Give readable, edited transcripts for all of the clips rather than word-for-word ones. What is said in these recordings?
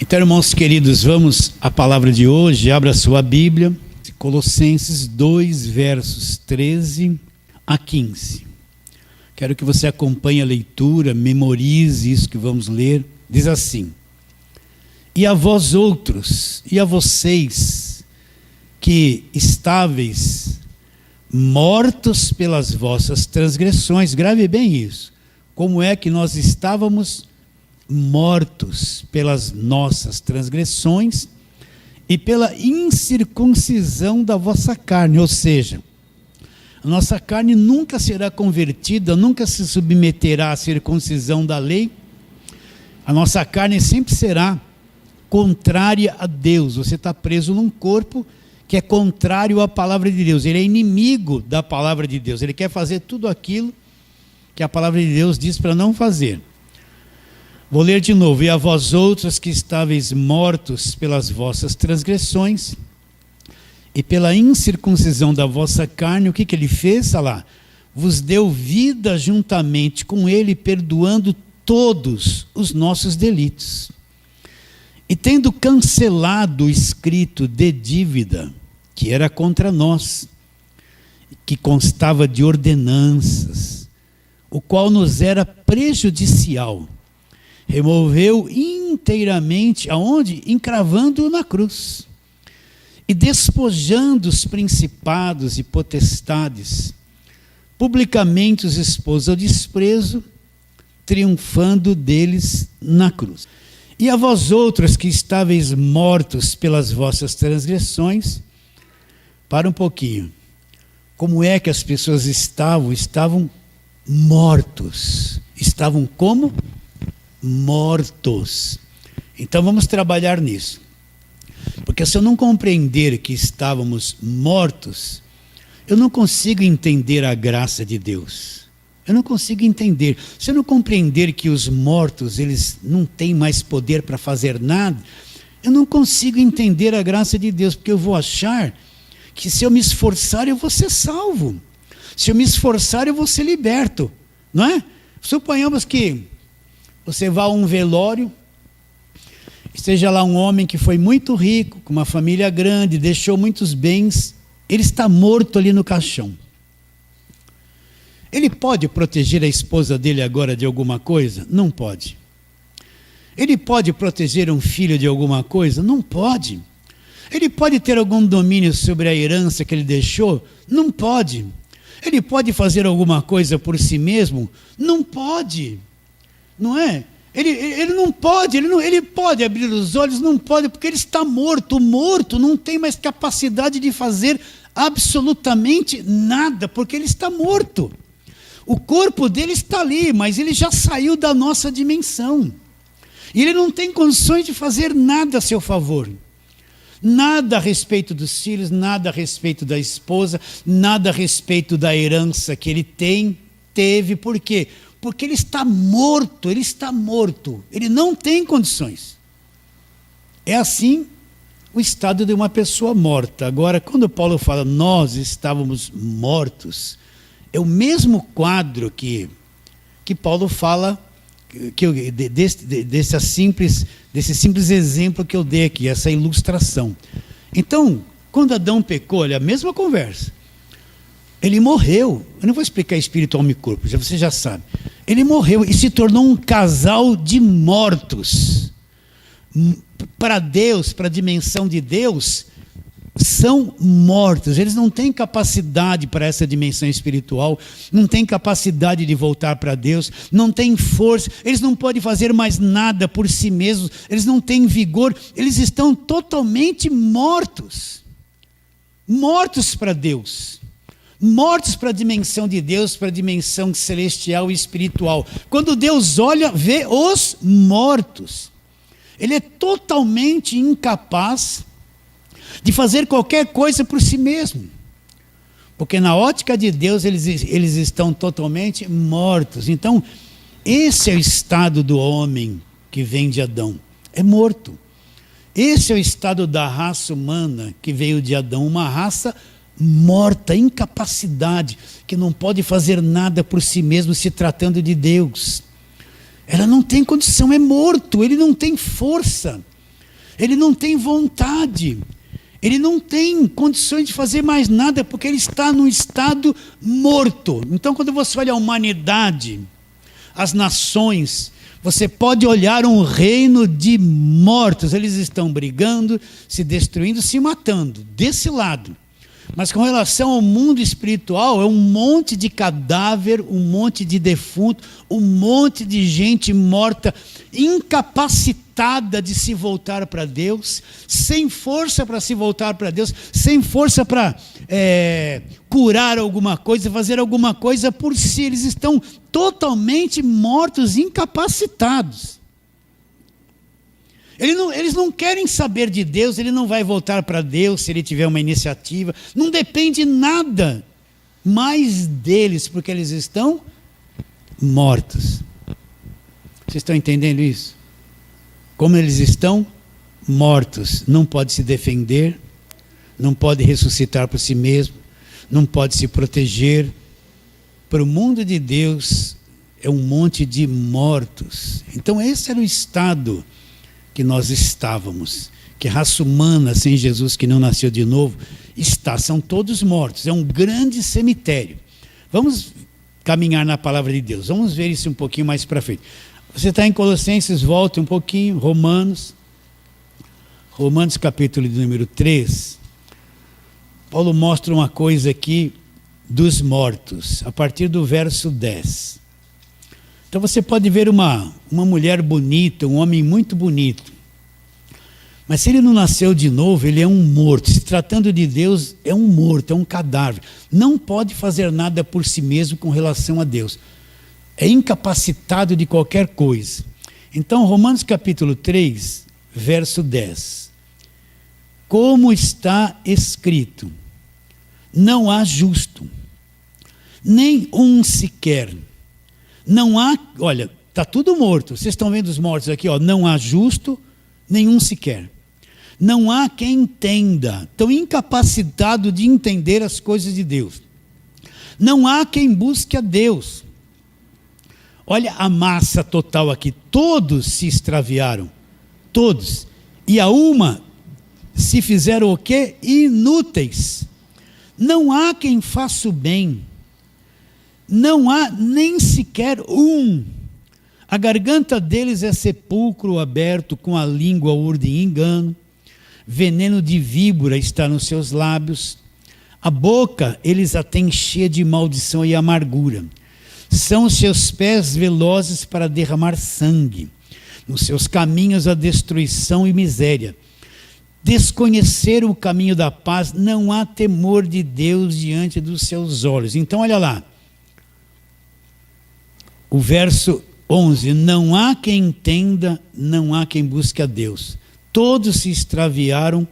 Então, irmãos queridos, vamos à palavra de hoje. Abra sua Bíblia, Colossenses 2, versos 13 a 15. Quero que você acompanhe a leitura, memorize isso que vamos ler. Diz assim: E a vós outros, e a vocês, que estáveis mortos pelas vossas transgressões. Grave bem isso. Como é que nós estávamos mortos pelas nossas transgressões e pela incircuncisão da vossa carne, ou seja, a nossa carne nunca será convertida, nunca se submeterá à circuncisão da lei. A nossa carne sempre será contrária a Deus. Você está preso num corpo que é contrário à palavra de Deus, ele é inimigo da palavra de Deus, ele quer fazer tudo aquilo que a palavra de Deus diz para não fazer. Vou ler de novo. E a vós outros que estáveis mortos pelas vossas transgressões e pela incircuncisão da vossa carne, o que ele fez? Olha lá, vos deu vida juntamente com ele, perdoando todos os nossos delitos. E tendo cancelado o escrito de dívida, que era contra nós, que constava de ordenanças, o qual nos era prejudicial, removeu inteiramente, aonde? Encravando-o na cruz, e despojando os principados e potestades, publicamente os expôs ao desprezo, triunfando deles na cruz. E a vós outros que estáveis mortos pelas vossas transgressões, para um pouquinho, como é que as pessoas estavam? Estavam mortos. Estavam como? Mortos. Então vamos trabalhar nisso. Porque se eu não compreender que estávamos mortos, eu não consigo entender a graça de Deus. Eu não consigo entender. Se eu não compreender que os mortos, eles não têm mais poder para fazer nada, eu não consigo entender a graça de Deus, porque eu vou achar que se eu me esforçar eu vou ser salvo. Se eu me esforçar eu vou ser liberto, não é? Suponhamos que você vá a um velório, esteja lá um homem que foi muito rico, com uma família grande, deixou muitos bens, ele está morto ali no caixão. Ele pode proteger a esposa dele agora de alguma coisa? Não pode. Ele pode proteger um filho de alguma coisa? Não pode. Ele pode ter algum domínio sobre a herança que ele deixou? Não pode. Ele pode fazer alguma coisa por si mesmo? Não pode. Não é? Ele não pode, ele pode abrir os olhos, não pode, porque ele está morto. O morto não tem mais capacidade de fazer absolutamente nada, porque ele está morto. O corpo dele está ali, mas ele já saiu da nossa dimensão. E ele não tem condições de fazer nada a seu favor. Nada a respeito dos filhos, nada a respeito da esposa, nada a respeito da herança que ele teve. Por quê? Porque ele está morto, ele não tem condições. É assim o estado de uma pessoa morta. Agora, quando Paulo fala, nós estávamos mortos, é o mesmo quadro que Paulo fala, desse simples exemplo que eu dei aqui, essa ilustração. Então, quando Adão pecou, olha, a mesma conversa. Ele morreu, eu não vou explicar espírito, alma e corpo, você já sabe. Ele morreu e se tornou um casal de mortos. Para Deus, para a dimensão de Deus, são mortos, eles não têm capacidade para essa dimensão espiritual, não têm capacidade de voltar para Deus, não têm força, eles não podem fazer mais nada por si mesmos, eles não têm vigor, eles estão totalmente mortos. Mortos para Deus, mortos para a dimensão de Deus, para a dimensão celestial e espiritual. Quando Deus olha, vê os mortos. Ele é totalmente incapaz de fazer qualquer coisa por si mesmo. Porque na ótica de Deus eles estão totalmente mortos. Então, esse é o estado do homem que vem de Adão. É morto. Esse é o estado da raça humana que veio de Adão. Uma raça morta, incapacidade, que não pode fazer nada por si mesmo se tratando de Deus. Ela não tem condição, é morto, ele não tem força. Ele não tem vontade. Ele não tem condições de fazer mais nada, porque ele está num estado morto. Então, quando você olha a humanidade, as nações, você pode olhar um reino de mortos. Eles estão brigando, se destruindo, se matando, desse lado. Mas com relação ao mundo espiritual, é um monte de cadáver, um monte de defunto, um monte de gente morta, incapacitada de se voltar para Deus, sem força para se voltar para Deus, sem força para curar alguma coisa, fazer alguma coisa por si. Eles estão totalmente mortos, incapacitados. Eles não querem saber de Deus, ele não vai voltar para Deus se ele tiver uma iniciativa. Não depende nada mais deles, porque eles estão mortos. Vocês estão entendendo isso? Como eles estão mortos, não pode se defender, não pode ressuscitar por si mesmo, não pode se proteger. Para o mundo de Deus é um monte de mortos. Então esse era o estado que nós estávamos, que a raça humana sem Jesus, que não nasceu de novo, são todos mortos. É um grande cemitério. Vamos caminhar na palavra de Deus. Vamos ver isso um pouquinho mais para frente. Você está em Colossenses, volte um pouquinho, Romanos capítulo de número 3. Paulo mostra uma coisa aqui dos mortos, a partir do verso 10. Então você pode ver uma mulher bonita, um homem muito bonito. Mas se ele não nasceu de novo, ele é um morto. Se tratando de Deus, é um morto, é um cadáver. Não pode fazer nada por si mesmo com relação a Deus. É incapacitado de qualquer coisa. Então, Romanos capítulo 3, verso 10. Como está escrito, não há justo, nem um sequer. Não há, olha, está tudo morto. Vocês estão vendo os mortos aqui, ó. Não há justo, nenhum sequer. Não há quem entenda. Estão incapacitados de entender as coisas de Deus. Não há quem busque a Deus. Olha a massa total aqui. Todos se extraviaram. Todos. E a uma se fizeram o quê? Inúteis. Não há quem faça o bem. Não há nem sequer um. A garganta deles é sepulcro aberto, com a língua urdem engano. Veneno de víbora está nos seus lábios. A boca eles a têm cheia de maldição e amargura. São os seus pés velozes para derramar sangue. Nos seus caminhos a destruição e miséria. Desconheceram o caminho da paz, não há temor de Deus diante dos seus olhos. Então olha lá. O verso 11, não há quem entenda, não há quem busque a Deus. Todos se extraviaram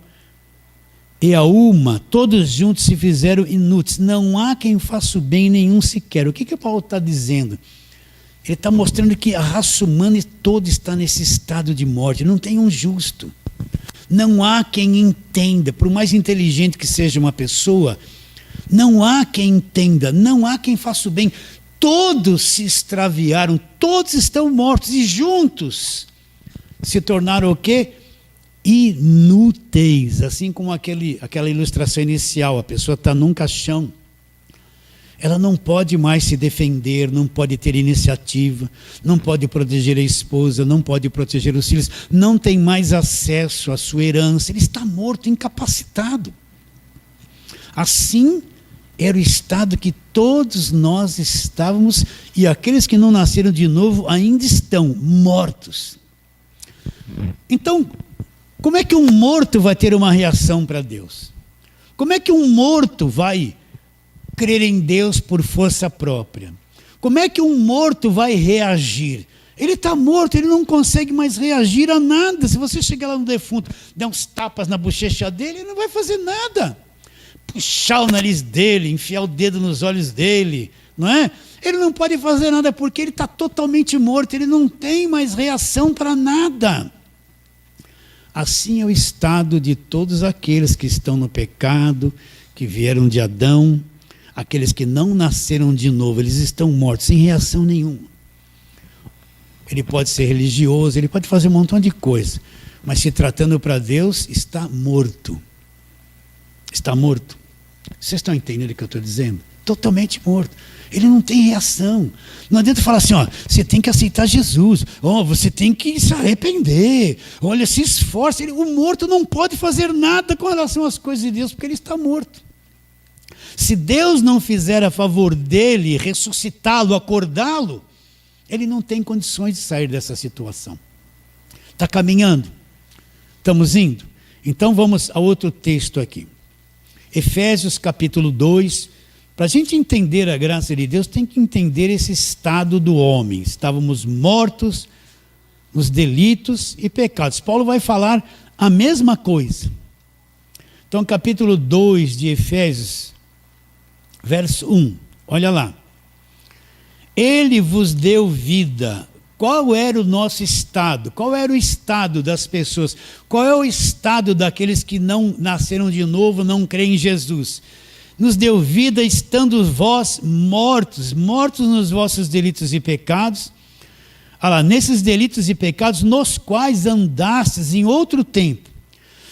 e a uma, todos juntos se fizeram inúteis. Não há quem faça o bem, nenhum sequer. O que Paulo está dizendo? Ele está mostrando que a raça humana toda está nesse estado de morte. Não tem um justo. Não há quem entenda. Por mais inteligente que seja uma pessoa, não há quem entenda, não há quem faça o bem. Todos se extraviaram, todos estão mortos e juntos se tornaram o quê? Inúteis. Assim como aquela ilustração inicial, a pessoa está num caixão. Ela não pode mais se defender, não pode ter iniciativa, não pode proteger a esposa, não pode proteger os filhos, não tem mais acesso à sua herança, ele está morto, incapacitado. Assim era o estado que todos nós estávamos, e aqueles que não nasceram de novo ainda estão mortos. Então, como é que um morto vai ter uma reação para Deus? Como é que um morto vai crer em Deus por força própria? Como é que um morto vai reagir? Ele está morto, ele não consegue mais reagir a nada. Se você chegar lá no defunto, der uns tapas na bochecha dele, ele não vai fazer nada. Puxar o nariz dele, enfiar o dedo nos olhos dele, não é? Ele não pode fazer nada porque ele está totalmente morto, ele não tem mais reação para nada. Assim é o estado de todos aqueles que estão no pecado, que vieram de Adão, aqueles que não nasceram de novo, eles estão mortos, sem reação nenhuma. Ele pode ser religioso, ele pode fazer um montão de coisa. Mas se tratando para Deus, está morto. Está morto. Vocês estão entendendo o que eu estou dizendo? Totalmente morto. Ele não tem reação. Não adianta falar assim, ó, você tem que aceitar Jesus, ó, você tem que se arrepender, olha, se esforce. O morto não pode fazer nada com relação às coisas de Deus, porque ele está morto. Se Deus não fizer a favor dele, ressuscitá-lo, acordá-lo, ele não tem condições de sair dessa situação. Está caminhando? Estamos indo? Então vamos a outro texto aqui. Efésios capítulo 2. Para a gente entender a graça de Deus, tem que entender esse estado do homem. Estávamos mortos nos delitos e pecados. Paulo vai falar a mesma coisa. Então, capítulo 2 de Efésios, verso 1. Olha lá. Ele vos deu vida. Qual era o nosso estado? Qual era o estado das pessoas? Qual é o estado daqueles que não nasceram de novo, não creem em Jesus? Nos deu vida estando vós mortos nos vossos delitos e pecados. Olha lá, nesses delitos e pecados nos quais andastes em outro tempo,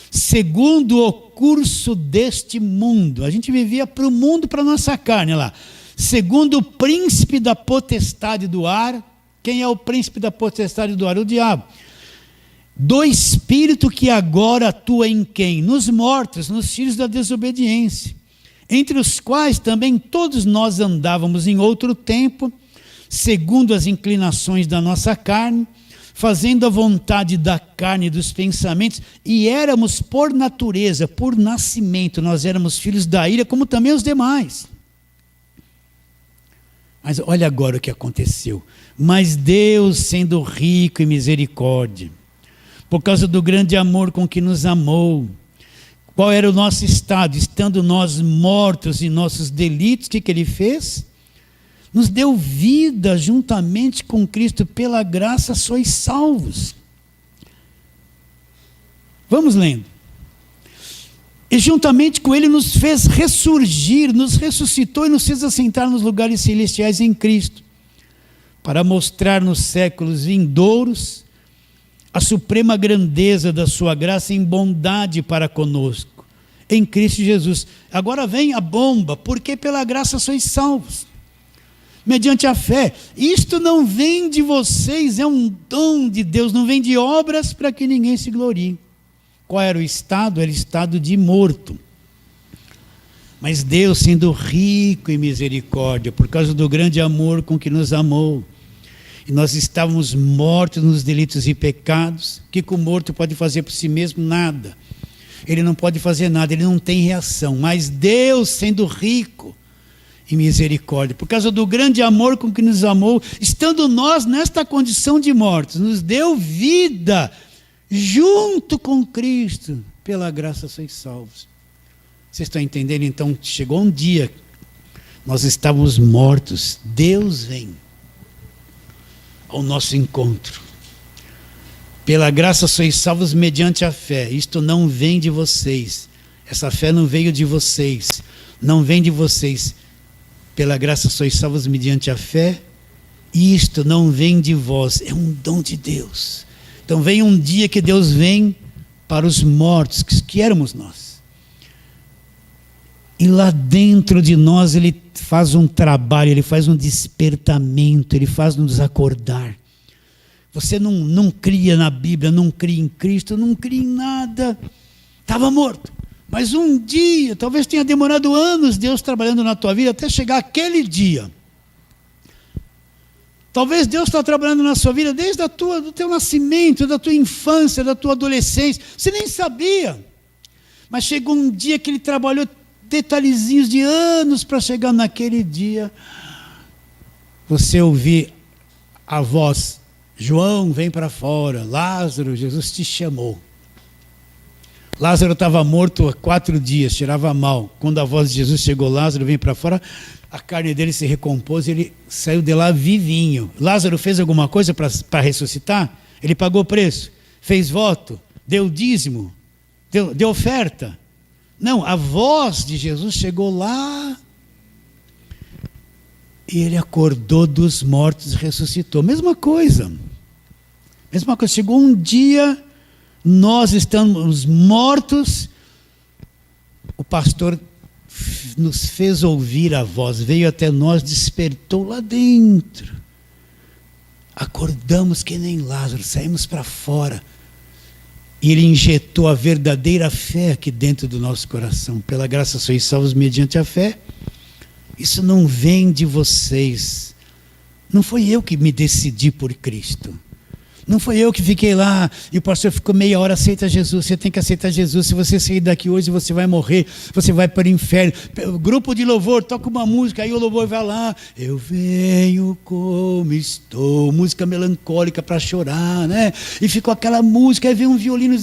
segundo o curso deste mundo. A gente vivia para o mundo, para a nossa carne, olha lá. Segundo o príncipe da potestade do ar. Quem é o príncipe da potestade do ar? O diabo. Do espírito que agora atua em quem? Nos mortos, nos filhos da desobediência. Entre os quais também todos nós andávamos em outro tempo, segundo as inclinações da nossa carne, fazendo a vontade da carne e dos pensamentos, e éramos por natureza, por nascimento, nós éramos filhos da ira, como também os demais. Mas olha agora o que aconteceu. Mas Deus, sendo rico em misericórdia, por causa do grande amor com que nos amou, qual era o nosso estado? Estando nós mortos em nossos delitos, o que Ele fez? Nos deu vida juntamente com Cristo, pela graça sois salvos. Vamos lendo. E juntamente com Ele nos fez ressurgir, nos ressuscitou e nos fez assentar nos lugares celestiais em Cristo, para mostrar nos séculos vindouros a suprema grandeza da sua graça em bondade para conosco, em Cristo Jesus. Agora vem a bomba, porque pela graça sois salvos, mediante a fé. Isto não vem de vocês, é um dom de Deus, não vem de obras para que ninguém se glorie. Qual era o estado? Era o estado de morto. Mas Deus, sendo rico em misericórdia, por causa do grande amor com que nos amou, e nós estávamos mortos nos delitos e pecados. O que o morto pode fazer por si mesmo? Nada. Ele não pode fazer nada, ele não tem reação. Mas Deus, sendo rico em misericórdia, por causa do grande amor com que nos amou, estando nós nesta condição de mortos, nos deu vida junto com Cristo. Pela graça sois salvos. Vocês estão entendendo? Então, chegou um dia, nós estávamos mortos, Deus vem ao nosso encontro. Pela graça sois salvos mediante a fé. Isto não vem de vocês. Essa fé não veio de vocês. Não vem de vocês. Pela graça sois salvos mediante a fé. Isto não vem de vós. É um dom de Deus. Então vem um dia que Deus vem para os mortos, que éramos nós. E lá dentro de nós Ele faz um trabalho, Ele faz um despertamento, Ele faz nos acordar. Você não cria na Bíblia, não cria em Cristo, não cria em nada. Estava morto. Mas um dia, talvez tenha demorado anos Deus trabalhando na tua vida até chegar aquele dia. Talvez Deus está trabalhando na sua vida desde do teu nascimento, da tua infância, da tua adolescência. Você nem sabia. Mas chegou um dia que Ele trabalhou detalhezinhos de anos para chegar naquele dia. Você ouvir a voz: João, vem para fora. Lázaro, Jesus te chamou. Lázaro estava morto há 4 dias, cheirava mal. Quando a voz de Jesus chegou: Lázaro, vem para fora, a carne dele se recompôs e ele saiu de lá vivinho. Lázaro fez alguma coisa para ressuscitar? Ele pagou preço, fez voto, deu dízimo, deu oferta. Não, a voz de Jesus chegou lá e Ele acordou dos mortos e ressuscitou. Mesma coisa. Chegou um dia nós estamos mortos, o pastor nos fez ouvir a voz, veio até nós, despertou lá dentro. Acordamos que nem Lázaro, saímos para fora. E ele injetou a verdadeira fé aqui dentro do nosso coração. Pela graça sois salvos mediante a fé. Isso não vem de vocês. Não foi eu que me decidi por Cristo. Não foi eu que fiquei lá e o pastor ficou meia hora, aceita Jesus, você tem que aceitar Jesus, se você sair daqui hoje você vai morrer, você vai para o inferno. O grupo de louvor toca uma música, aí o louvor vai lá, eu venho como estou, música melancólica para chorar, né? E ficou aquela música, aí vem um violino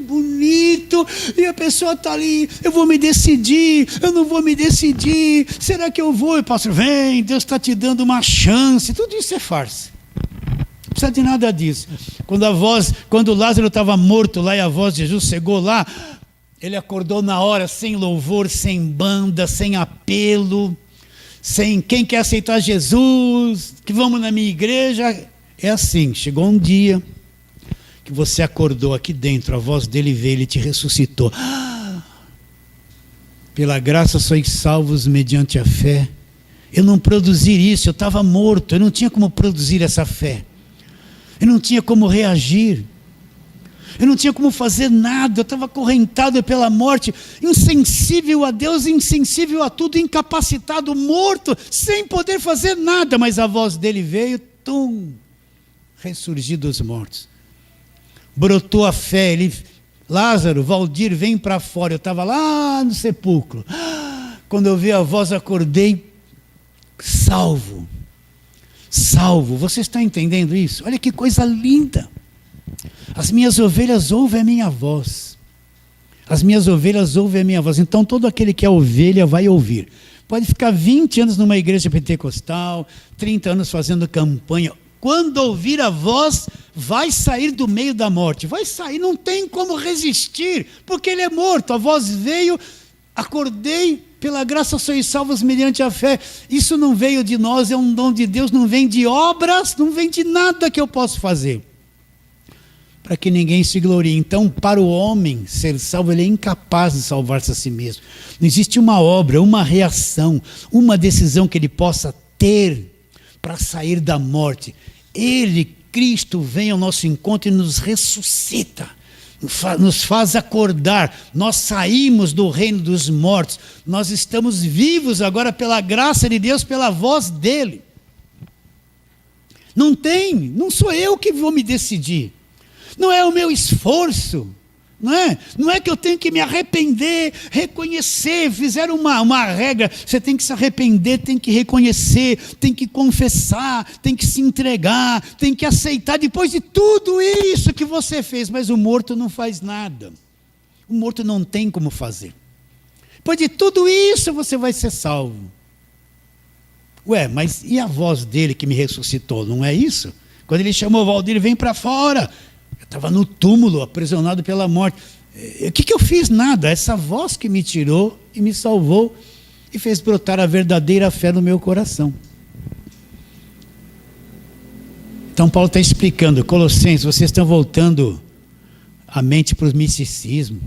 bonito, e a pessoa está ali, eu vou me decidir, eu não vou me decidir, será que eu vou? E o pastor, vem, Deus está te dando uma chance, tudo isso é farsa. Não precisa de nada disso. Quando Lázaro estava morto lá e a voz de Jesus chegou lá, ele acordou na hora, sem louvor, sem banda, sem apelo, sem quem quer aceitar Jesus, que vamos na minha igreja. É assim, chegou um dia que você acordou aqui dentro, a voz dele veio, ele te ressuscitou. Pela graça sois salvos mediante a fé. Eu não produzi isso, eu estava morto, eu não tinha como produzir essa fé. Eu não tinha como reagir, eu não tinha como fazer nada, eu estava acorrentado pela morte, insensível a Deus, insensível a tudo, incapacitado, morto, sem poder fazer nada, mas a voz dele veio, ressurgiu dos mortos, brotou a fé, Lázaro, Valdir, vem para fora, eu estava lá no sepulcro, quando eu vi a voz acordei, salvo, você está entendendo isso? Olha que coisa linda. As minhas ovelhas ouvem a minha voz. Então todo aquele que é ovelha vai ouvir. Pode ficar 20 anos numa igreja pentecostal, 30 anos fazendo campanha. Quando ouvir a voz, vai sair do meio da morte. Vai sair, não tem como resistir, porque ele é morto. A voz veio, acordei, pela graça sois salvos mediante a fé. Isso não veio de nós, é um dom de Deus, não vem de obras, não vem de nada que eu possa fazer, para que ninguém se glorie. Então, para o homem ser salvo, ele é incapaz de salvar-se a si mesmo. Não existe uma obra, uma reação, uma decisão que ele possa ter para sair da morte. Ele, Cristo, vem ao nosso encontro e nos ressuscita, nos faz acordar. Nós saímos do reino dos mortos, nós estamos vivos agora pela graça de Deus, pela voz dele. Não sou eu que vou me decidir, não é o meu esforço, não é que eu tenho que me arrepender, reconhecer, fizeram uma regra, você tem que se arrepender, tem que reconhecer, tem que confessar, tem que se entregar, tem que aceitar depois de tudo isso que você fez, mas o morto não faz nada, o morto não tem como fazer. Depois de tudo isso você vai ser salvo. Mas e a voz dele que me ressuscitou, não é isso? Quando ele chamou Valdir, vem para fora, eu estava no túmulo, aprisionado pela morte. O que eu fiz? Nada. Essa voz que me tirou e me salvou e fez brotar a verdadeira fé no meu coração. Então Paulo está explicando, Colossenses, vocês estão voltando a mente para o misticismo,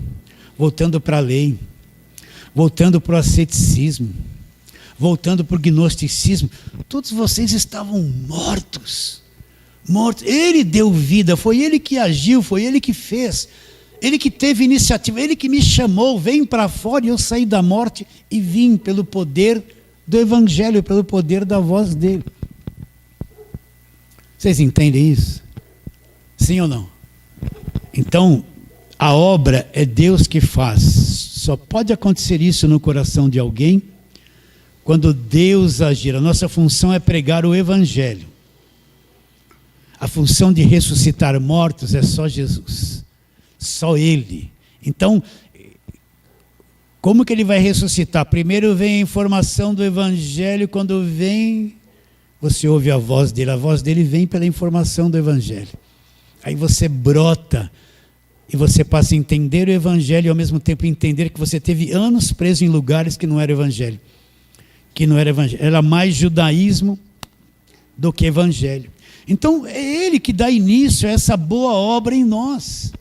voltando para a lei, voltando para o asceticismo, voltando para o gnosticismo. Todos vocês estavam mortos. Ele deu vida, foi ele que agiu, foi ele que fez, ele que teve iniciativa, ele que me chamou, vem para fora, e eu saí da morte e vim pelo poder do evangelho, pelo poder da voz dele. Vocês entendem isso? Sim ou não? Então, a obra é Deus que faz. Só pode acontecer isso no coração de alguém quando Deus agir. A nossa função é pregar o evangelho. A função de ressuscitar mortos é só Jesus, só Ele. Então, como que Ele vai ressuscitar? Primeiro vem a informação do Evangelho, quando vem, você ouve a voz dele vem pela informação do Evangelho. Aí você brota, e você passa a entender o Evangelho, e ao mesmo tempo entender que você teve anos preso em lugares que não era Evangelho. Era mais judaísmo do que Evangelho. Então é Ele que dá início a essa boa obra em nós.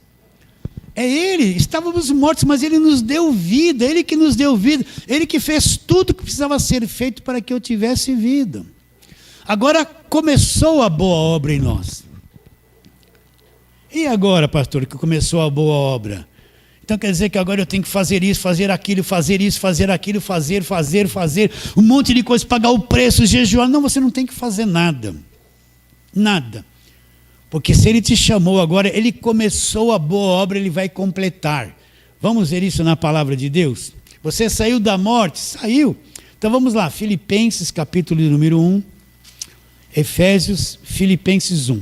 É Ele, estávamos mortos, mas Ele nos deu vida, Ele que nos deu vida, Ele que fez tudo o que precisava ser feito para que eu tivesse vida. Agora começou a boa obra em nós. E agora, pastor, que começou a boa obra? Então quer dizer que agora eu tenho que fazer isso, fazer aquilo, fazer isso, fazer aquilo, fazer, um monte de coisa, pagar o preço, jejuar. Não, você não tem que fazer nada. Nada. Porque se Ele te chamou agora, Ele começou a boa obra, Ele vai completar. Vamos ver isso na palavra de Deus? Você saiu da morte? Saiu. Então vamos lá, Filipenses capítulo número 1, Efésios, Filipenses 1.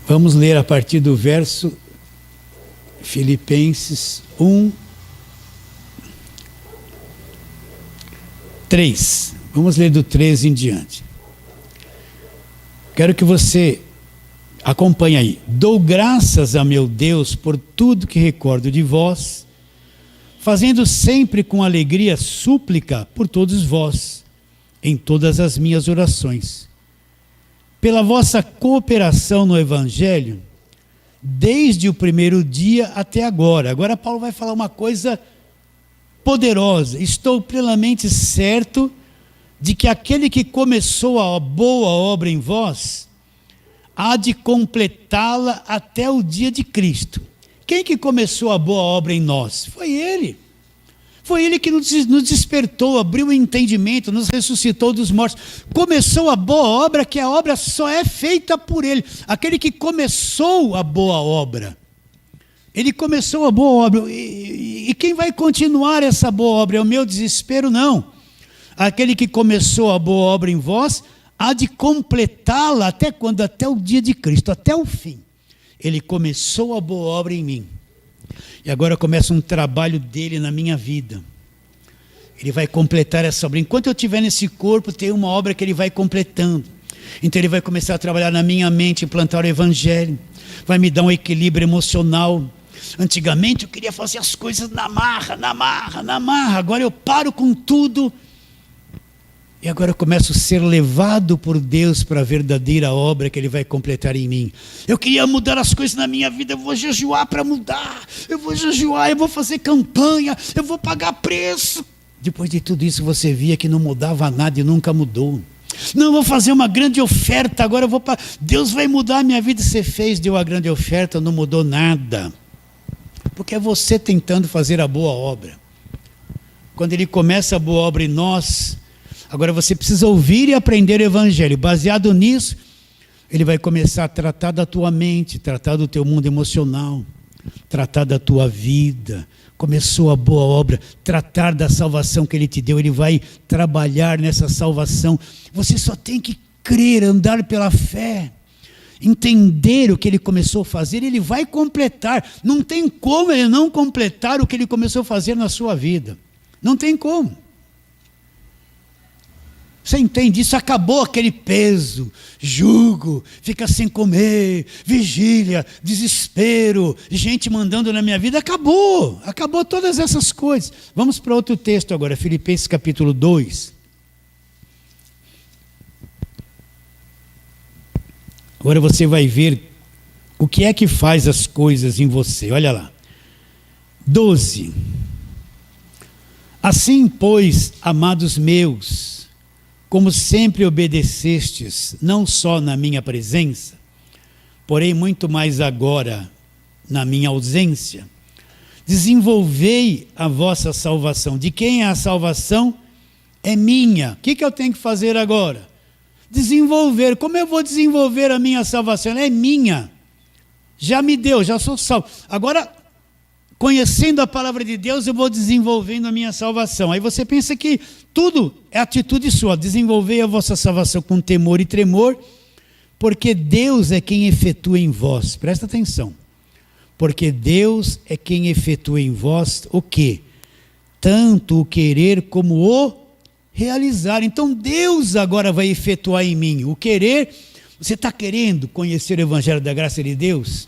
Vamos ler a partir do verso Filipenses 1, 3. Vamos ler do 13 em diante. Quero que você acompanhe aí. Dou graças a meu Deus por tudo que recordo de vós, fazendo sempre com alegria súplica por todos vós, em todas as minhas orações, pela vossa cooperação no Evangelho, desde o primeiro dia até agora. Agora Paulo vai falar uma coisa poderosa. Estou plenamente certo de que aquele que começou a boa obra em vós, há de completá-la até o dia de Cristo. Quem que começou a boa obra em nós? Foi Ele. Foi Ele que nos despertou, abriu o entendimento, nos ressuscitou dos mortos. Começou a boa obra, que a obra só é feita por Ele. Aquele que começou a boa obra. Ele começou a boa obra. E quem vai continuar essa boa obra? É o meu desespero? Não. Aquele que começou a boa obra em vós, há de completá-la até quando? Até o dia de Cristo, até o fim. Ele começou a boa obra em mim. E agora começa um trabalho dele na minha vida. Ele vai completar essa obra. Enquanto eu estiver nesse corpo, tem uma obra que ele vai completando. Então ele vai começar a trabalhar na minha mente, implantar o Evangelho. Vai me dar um equilíbrio emocional. Antigamente eu queria fazer as coisas na marra. Agora eu paro com tudo. E agora eu começo a ser levado por Deus para a verdadeira obra que Ele vai completar em mim. Eu queria mudar as coisas na minha vida, eu vou jejuar para mudar. Eu vou jejuar, eu vou fazer campanha, eu vou pagar preço. Depois de tudo isso você via que não mudava nada e nunca mudou. Não, eu vou fazer uma grande oferta, agora eu vou para... Deus vai mudar a minha vida. Você fez, deu a grande oferta, não mudou nada. Porque é você tentando fazer a boa obra. Quando Ele começa a boa obra em nós... Agora você precisa ouvir e aprender o Evangelho. Baseado nisso, Ele vai começar a tratar da tua mente, tratar do teu mundo emocional, tratar da tua vida. Começou a boa obra, tratar da salvação que Ele te deu. Ele vai trabalhar nessa salvação. Você só tem que crer, andar pela fé, entender o que Ele começou a fazer. Ele vai completar. Não tem como Ele não completar o que Ele começou a fazer na sua vida. Não tem como. Você entende isso? Acabou aquele peso, jugo, fica sem comer, vigília, desespero, gente mandando na minha vida. Acabou todas essas coisas. Vamos para outro texto agora, Filipenses capítulo 2. Agora você vai ver o que é que faz as coisas em você. Olha lá. 12. Assim, pois, amados meus, como sempre obedecestes, não só na minha presença, porém muito mais agora na minha ausência, desenvolvei a vossa salvação. De quem é a salvação? É minha. O que eu tenho que fazer agora? Desenvolver. Como eu vou desenvolver a minha salvação? Ela é minha. Já me deu, já sou salvo. Agora, conhecendo a palavra de Deus, eu vou desenvolvendo a minha salvação. Aí você pensa que tudo é atitude sua. Desenvolvei a vossa salvação com temor e tremor, porque Deus é quem efetua em vós. Presta atenção. Porque Deus é quem efetua em vós o quê? Tanto o querer como o realizar. Então Deus agora vai efetuar em mim o querer. Você está querendo conhecer o Evangelho da graça de Deus?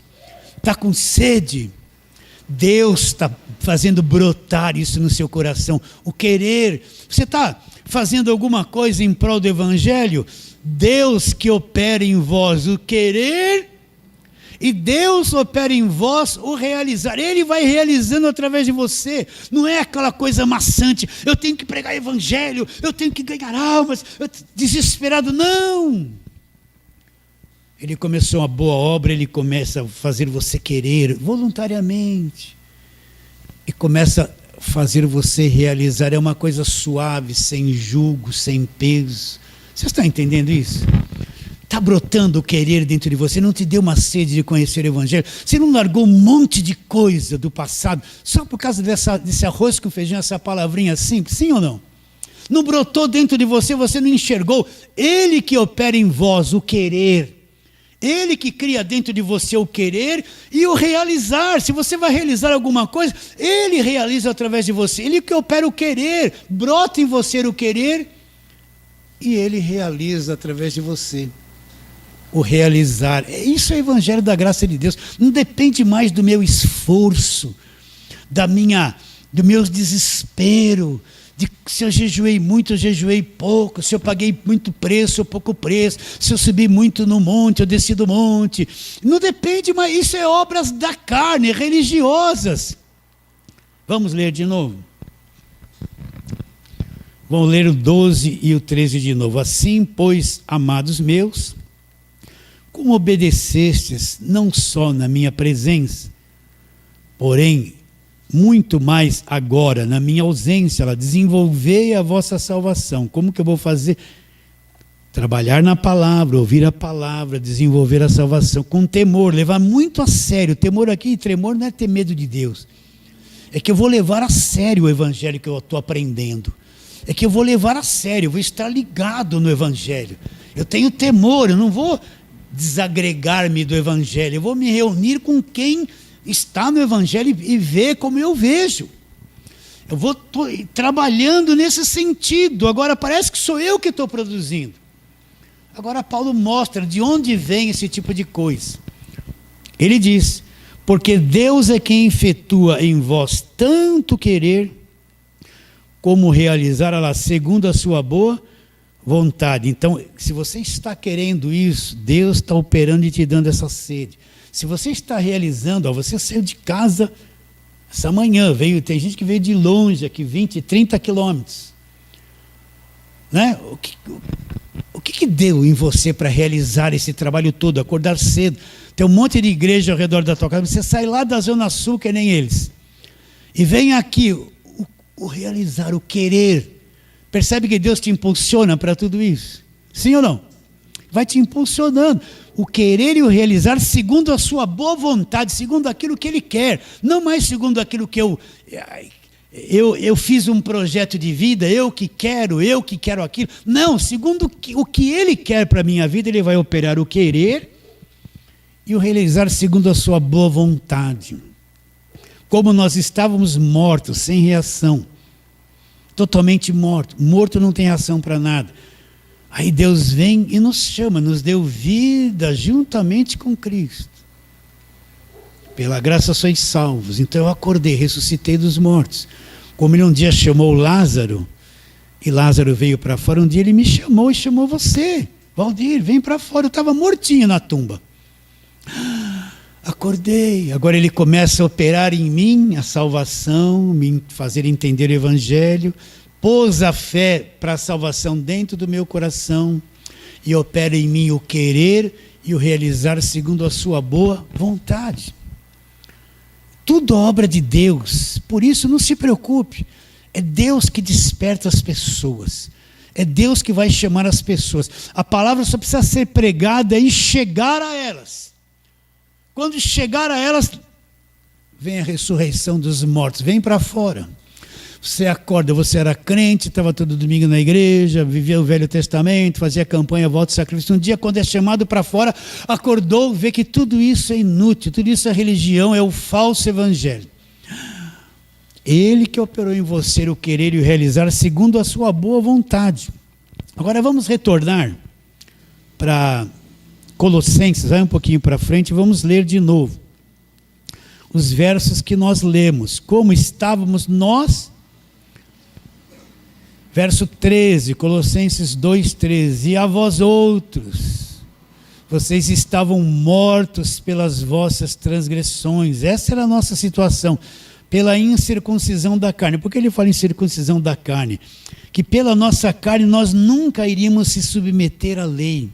Está com sede? Deus está fazendo brotar isso no seu coração, o querer. Você está fazendo alguma coisa em prol do Evangelho? Deus que opera em vós o querer, e Deus opera em vós o realizar. Ele vai realizando através de você. Não é aquela coisa maçante, eu tenho que pregar evangelho, eu tenho que ganhar almas, desesperado, não. Ele começou uma boa obra, ele começa a fazer você querer voluntariamente, e começa a fazer você realizar. É uma coisa suave, sem jugo, sem peso. Você está entendendo isso? Está brotando o querer dentro de você, não te deu uma sede de conhecer o evangelho, você não largou um monte de coisa do passado, só por causa desse arroz com feijão, essa palavrinha simples, sim ou não? Não brotou dentro de você, você não enxergou. Ele que opera em vós o querer, ele que cria dentro de você o querer e o realizar. Se você vai realizar alguma coisa, ele realiza através de você. Ele que opera o querer, brota em você o querer e ele realiza através de você. O realizar, isso é o evangelho da graça de Deus. Não depende mais do meu esforço, do meu desespero, de se eu jejuei muito, eu jejuei pouco, se eu paguei muito preço ou pouco preço, se eu subi muito no monte, eu desci do monte. Não depende mais, isso é obras da carne, religiosas. Vamos ler de novo. Vamos ler o 12 e o 13 de novo. Assim, pois, amados meus, como obedecestes não só na minha presença, porém, muito mais agora, na minha ausência, desenvolvei a vossa salvação. Como que eu vou fazer? Trabalhar na palavra, ouvir a palavra, desenvolver a salvação, com temor, levar muito a sério. Temor aqui, tremor não é ter medo de Deus. É que eu vou levar a sério o evangelho que eu estou aprendendo. É que eu vou levar a sério, eu vou estar ligado no evangelho. Eu tenho temor, eu não vou desagregar-me do evangelho, eu vou me reunir com quem está no evangelho e ver como eu vejo. Eu vou trabalhando nesse sentido. Agora parece que sou eu que estou produzindo. Agora Paulo mostra de onde vem esse tipo de coisa. Ele diz: porque Deus é quem efetua em vós tanto querer como realizar segundo a sua boa vontade. Então, se você está querendo isso, Deus está operando e te dando essa sede. Se você está realizando, você saiu de casa essa manhã, tem gente que veio de longe aqui, 20, 30 quilômetros. Né? O que deu em você para realizar esse trabalho todo? Acordar cedo, tem um monte de igreja ao redor da tua casa, você sai lá da Zona Sul, que nem eles, e vem aqui, o realizar, o querer. Percebe que Deus te impulsiona para tudo isso? Sim ou não? Vai te impulsionando. O querer e o realizar segundo a sua boa vontade, segundo aquilo que Ele quer. Não mais segundo aquilo que eu fiz um projeto de vida, eu que quero aquilo. Não, segundo o que Ele quer para a minha vida, Ele vai operar o querer e o realizar segundo a sua boa vontade. Como nós estávamos mortos, sem reação. Totalmente morto. Morto não tem reação para nada. Aí Deus vem e nos chama, nos deu vida juntamente com Cristo. Pela graça sois salvos. Então eu acordei, ressuscitei dos mortos. Como Ele um dia chamou Lázaro, e Lázaro veio para fora, um dia Ele me chamou e chamou você. Valdir, vem para fora. Eu estava mortinho na tumba. Acordei. Agora Ele começa a operar em mim a salvação, me fazer entender o evangelho, pôs a fé para a salvação dentro do meu coração e opera em mim o querer e o realizar segundo a sua boa vontade. Tudo obra de Deus, por isso não se preocupe. É Deus que desperta as pessoas. É Deus que vai chamar as pessoas. A palavra só precisa ser pregada e chegar a elas. Quando chegar a elas, vem a ressurreição dos mortos, vem para fora. Você acorda, você era crente, estava todo domingo na igreja, vivia o Velho Testamento, fazia campanha, volta e sacrifício. Um dia, quando é chamado para fora, acordou, vê que tudo isso é inútil, tudo isso é religião, é o falso evangelho. Ele que operou em você o querer e o realizar segundo a sua boa vontade. Agora vamos retornar para Colossenses, vai um pouquinho para frente, vamos ler de novo os versos que nós lemos. Como estávamos nós Verso 13, Colossenses 2,13. E a vós outros, vocês estavam mortos pelas vossas transgressões. Essa era a nossa situação, pela incircuncisão da carne. Por que ele fala em circuncisão da carne? Que pela nossa carne nós nunca iríamos se submeter à lei.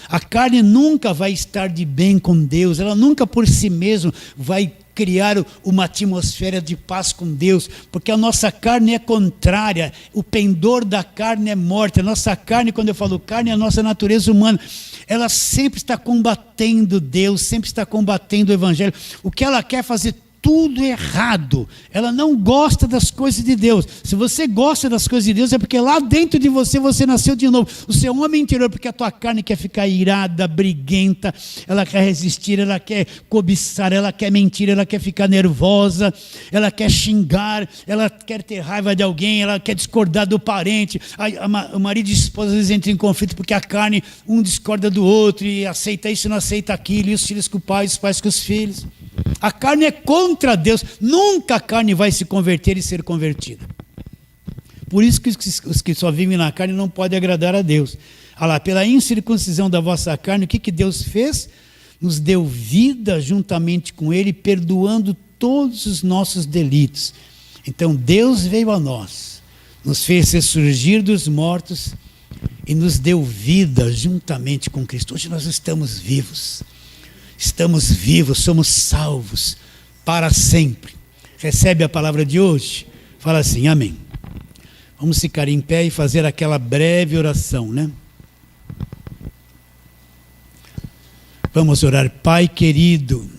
A carne nunca vai estar de bem com Deus, ela nunca por si mesma vai criar uma atmosfera de paz com Deus, porque a nossa carne é contrária, o pendor da carne é morte. A nossa carne, quando eu falo carne, é a nossa natureza humana, ela sempre está combatendo Deus, sempre está combatendo o Evangelho. O que ela quer fazer tudo errado, ela não gosta das coisas de Deus. Se você gosta das coisas de Deus, é porque lá dentro de você, você nasceu de novo, o seu homem interior, porque a tua carne quer ficar irada, briguenta, ela quer resistir, ela quer cobiçar, ela quer mentir, ela quer ficar nervosa, ela quer xingar, ela quer ter raiva de alguém, ela quer discordar do parente. O marido e a esposa às vezes entram em conflito, porque a carne, um discorda do outro, e aceita isso, não aceita aquilo, e os filhos com os pais com os filhos. A carne é contra Deus, nunca a carne vai se converter e ser convertida. Por isso que os que só vivem na carne não podem agradar a Deus. Olha lá, pela incircuncisão da vossa carne, o que Deus fez? Nos deu vida juntamente com Ele, perdoando todos os nossos delitos. Então Deus veio a nós, nos fez ressurgir dos mortos e nos deu vida juntamente com Cristo. Hoje nós estamos vivos. Estamos vivos, somos salvos para sempre. Recebe a palavra de hoje? Fala assim, amém. Vamos ficar em pé e fazer aquela breve oração, né? Vamos orar. Pai querido,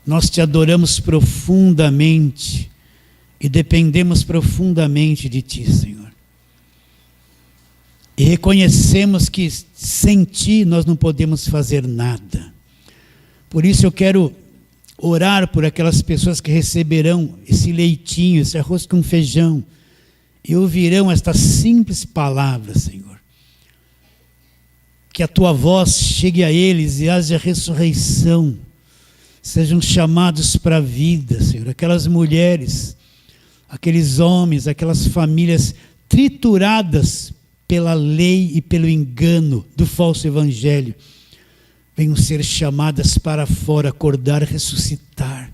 nós te adoramos profundamente e dependemos profundamente de ti, Senhor. E reconhecemos que sem ti nós não podemos fazer nada. Por isso eu quero orar por aquelas pessoas que receberão esse leitinho, esse arroz com feijão, e ouvirão estas simples palavras, Senhor. Que a tua voz chegue a eles e haja ressurreição, sejam chamados para a vida, Senhor. Aquelas mulheres, aqueles homens, aquelas famílias trituradas pela lei e pelo engano do falso evangelho, venham ser chamadas para fora, acordar, ressuscitar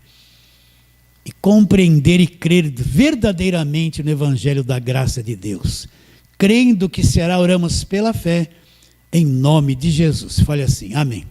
e compreender e crer verdadeiramente no Evangelho da graça de Deus. Crendo que será, oramos pela fé, em nome de Jesus. Fale assim, amém.